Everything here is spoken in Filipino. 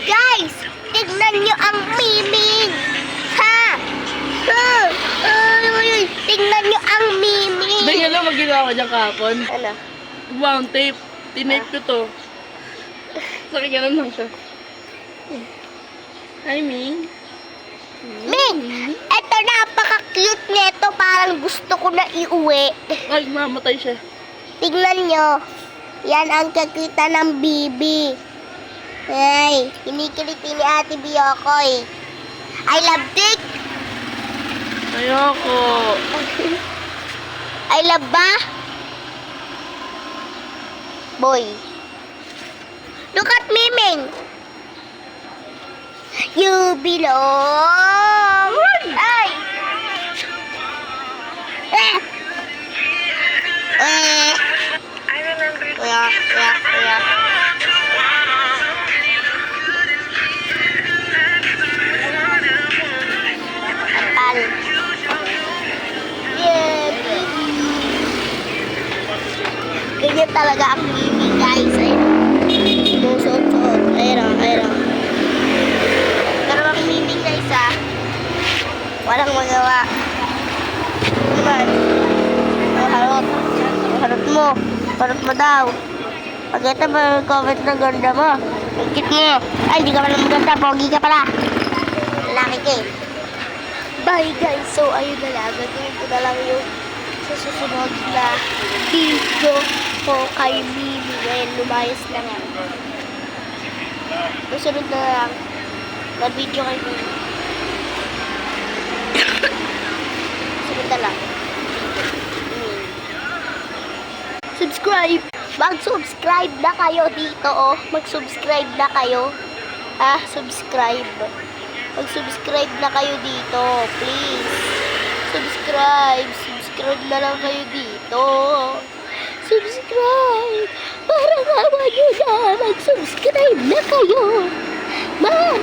Guys, tignan nyo ang miming. Ha? Tignan nyo ang miming. Hindi, alam mo, ginawa ko dyan kahapon. Ano? Wound tape. Tinape ko to. Saka ganun lang siya. Hi, Ming. Ming, eto napaka-cute nito. Parang gusto ko na iuwi. Ay, mamatay siya. Tignan nyo. Yan ang kakita ng bibi. Ay, kinikiliti ni Ate Biyokoy. I love dick. Ayoko. I love ba? Boy. Look at Miming. You belong. Ay! I remember Kuya. Antal. Yeah, baby. Ganyan talaga ang Mimi, guys. Ayun. Susuot-suot. Ayun. Pero ang Mimi, guys, walang magawa. Naman. Harot mo daw. Pag ito ba comment na ganda mo? Ang cute mo. Ay, hindi ka pala maganda. Pogi ka pala. Lalaki ka eh. Bye guys. So, ayun na lang. Gagawin ko na lang yung sa susunod na video ko kay Mimi. Ngayon, lumayas na nga. Susunod na lang na video kay Mimi. Susunod na lang. Subscribe! Mag-subscribe na kayo dito, oh. Mag-subscribe na kayo. Subscribe. Mag-subscribe na kayo dito, please. Subscribe na lang kayo dito. Subscribe! Para naman yun na, mag-subscribe na kayo. Bye!